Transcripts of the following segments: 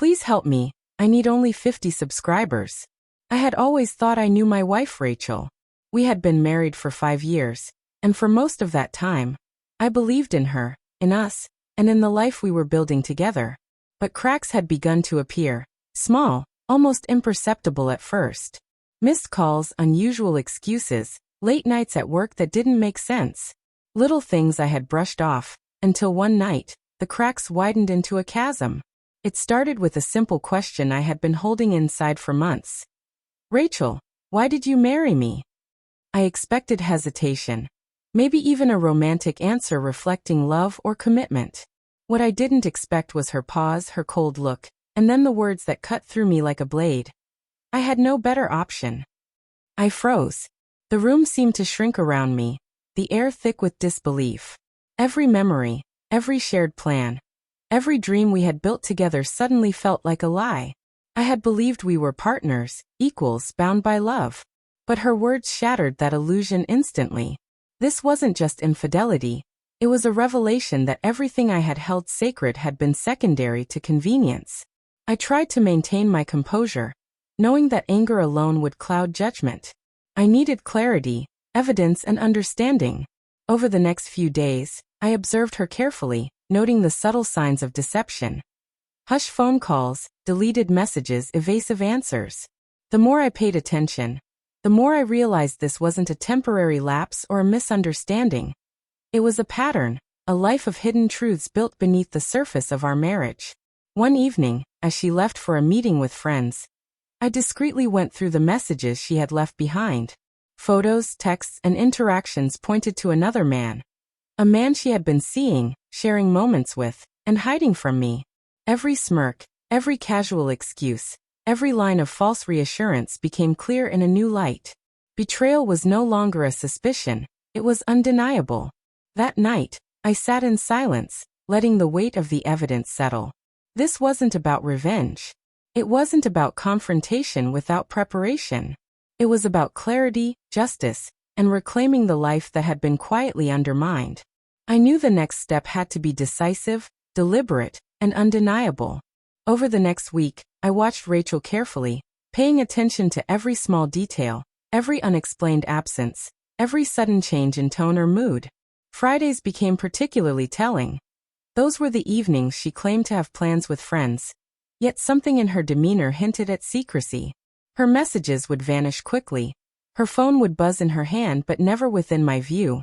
Please help me, I need only 50 subscribers. I had always thought I knew my wife Rachel. We had been married for 5 years, and for most of that time, I believed in her, in us, and in the life we were building together. But cracks had begun to appear, small, almost imperceptible at first. Missed calls, unusual excuses, late nights at work that didn't make sense. Little things I had brushed off, until one night, the cracks widened into a chasm. It started with a simple question I had been holding inside for months. Rachel, why did you marry me? I expected hesitation. Maybe even a romantic answer reflecting love or commitment. What I didn't expect was her pause, her cold look, and then the words that cut through me like a blade. I had no better option. I froze. The room seemed to shrink around me, the air thick with disbelief. Every memory, every shared plan, every dream we had built together suddenly felt like a lie. I had believed we were partners, equals, bound by love. But her words shattered that illusion instantly. This wasn't just infidelity. It was a revelation that everything I had held sacred had been secondary to convenience. I tried to maintain my composure, knowing that anger alone would cloud judgment. I needed clarity, evidence, and understanding. Over the next few days, I observed her carefully, noting the subtle signs of deception. Hush phone calls, deleted messages, evasive answers. The more I paid attention, the more I realized this wasn't a temporary lapse or a misunderstanding. It was a pattern, a life of hidden truths built beneath the surface of our marriage. One evening, as she left for a meeting with friends, I discreetly went through the messages she had left behind. Photos, texts, and interactions pointed to another man. A man she had been seeing, sharing moments with, and hiding from me. Every smirk, every casual excuse, every line of false reassurance became clear in a new light. Betrayal was no longer a suspicion, it was undeniable. That night, I sat in silence, letting the weight of the evidence settle. This wasn't about revenge. It wasn't about confrontation without preparation. It was about clarity, justice, and reclaiming the life that had been quietly undermined. I knew the next step had to be decisive, deliberate, and undeniable. Over the next week, I watched Rachel carefully, paying attention to every small detail, every unexplained absence, every sudden change in tone or mood. Fridays became particularly telling. Those were the evenings she claimed to have plans with friends, yet something in her demeanor hinted at secrecy. Her messages would vanish quickly. Her phone would buzz in her hand but never within my view.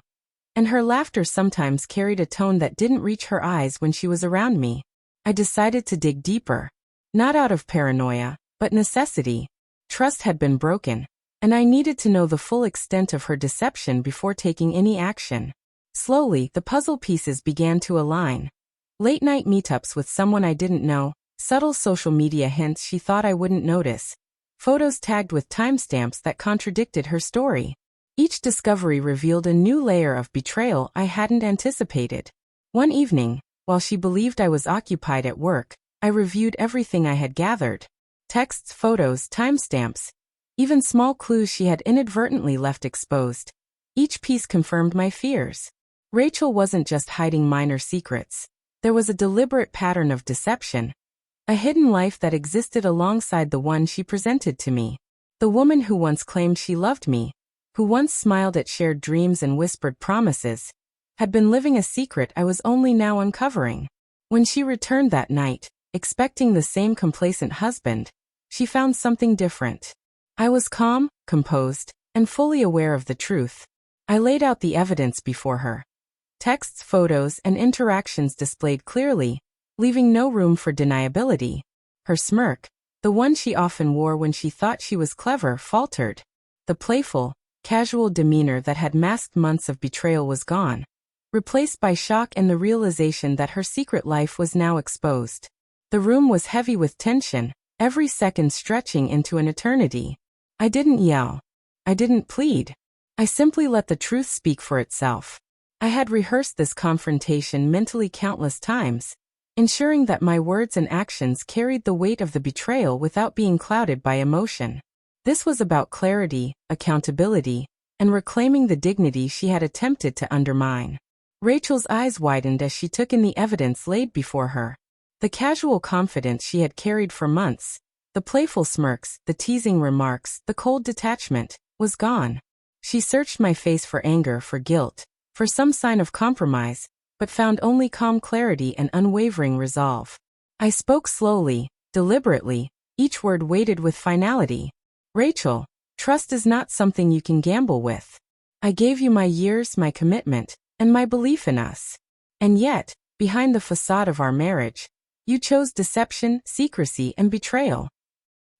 And her laughter sometimes carried a tone that didn't reach her eyes when she was around me. I decided to dig deeper. Not out of paranoia, but necessity. Trust had been broken, and I needed to know the full extent of her deception before taking any action. Slowly, the puzzle pieces began to align. Late-night meetups with someone I didn't know, subtle social media hints she thought I wouldn't notice, photos tagged with timestamps that contradicted her story. Each discovery revealed a new layer of betrayal I hadn't anticipated. One evening, while she believed I was occupied at work, I reviewed everything I had gathered. Texts, photos, timestamps, even small clues she had inadvertently left exposed. Each piece confirmed my fears. Rachel wasn't just hiding minor secrets. There was a deliberate pattern of deception, a hidden life that existed alongside the one she presented to me. The woman who once claimed she loved me, who once smiled at shared dreams and whispered promises, had been living a secret I was only now uncovering. When she returned that night, expecting the same complacent husband, she found something different. I was calm, composed, and fully aware of the truth. I laid out the evidence before her. Texts, photos, and interactions displayed clearly, leaving no room for deniability. Her smirk, the one she often wore when she thought she was clever, faltered. The playful, casual demeanor that had masked months of betrayal was gone, replaced by shock and the realization that her secret life was now exposed. The room was heavy with tension, every second stretching into an eternity. I didn't yell. I didn't plead. I simply let the truth speak for itself. I had rehearsed this confrontation mentally countless times, ensuring that my words and actions carried the weight of the betrayal without being clouded by emotion. This was about clarity, accountability, and reclaiming the dignity she had attempted to undermine. Rachel's eyes widened as she took in the evidence laid before her. The casual confidence she had carried for months, the playful smirks, the teasing remarks, the cold detachment, was gone. She searched my face for anger, for guilt, for some sign of compromise, but found only calm clarity and unwavering resolve. I spoke slowly, deliberately, each word weighted with finality. Rachel, trust is not something you can gamble with. I gave you my years, my commitment, and my belief in us. And yet, behind the facade of our marriage, you chose deception, secrecy, and betrayal.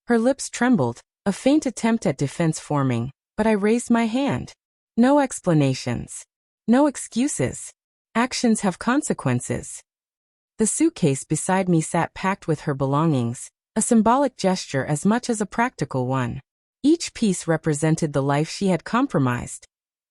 Her lips trembled, a faint attempt at defense forming, but I raised my hand. No explanations. No excuses. Actions have consequences. The suitcase beside me sat packed with her belongings, a symbolic gesture as much as a practical one. Each piece represented the life she had compromised,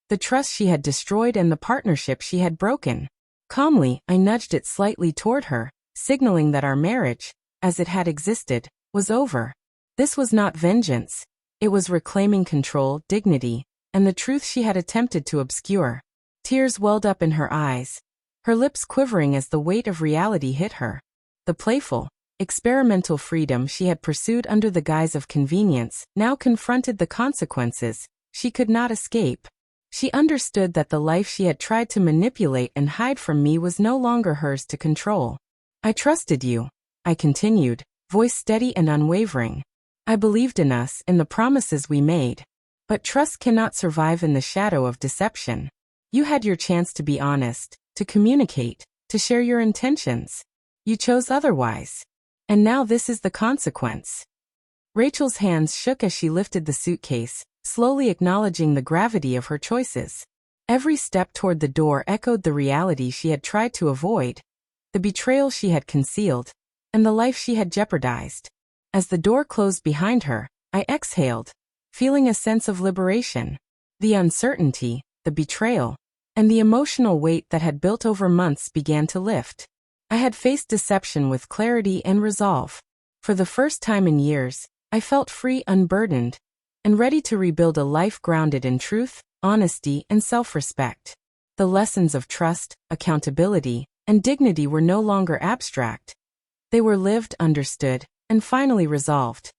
the trust she had destroyed, and the partnership she had broken. Calmly, I nudged it slightly toward her, signaling that our marriage, as it had existed, was over. This was not vengeance. It was reclaiming control, dignity, and the truth she had attempted to obscure. Tears welled up in her eyes, her lips quivering as the weight of reality hit her. The playful, experimental freedom she had pursued under the guise of convenience now confronted the consequences she could not escape. She understood that the life she had tried to manipulate and hide from me was no longer hers to control. I trusted you, I continued, voice steady and unwavering. I believed in us, in the promises we made. But trust cannot survive in the shadow of deception. You had your chance to be honest, to communicate, to share your intentions. You chose otherwise. And now this is the consequence. Rachel's hands shook as she lifted the suitcase, slowly acknowledging the gravity of her choices. Every step toward the door echoed the reality she had tried to avoid, the betrayal she had concealed, and the life she had jeopardized. As the door closed behind her, I exhaled, feeling a sense of liberation. The uncertainty, the betrayal, and the emotional weight that had built over months began to lift. I had faced deception with clarity and resolve. For the first time in years, I felt free, unburdened, and ready to rebuild a life grounded in truth, honesty, and self-respect. The lessons of trust, accountability, and dignity were no longer abstract. They were lived, understood, and finally resolved.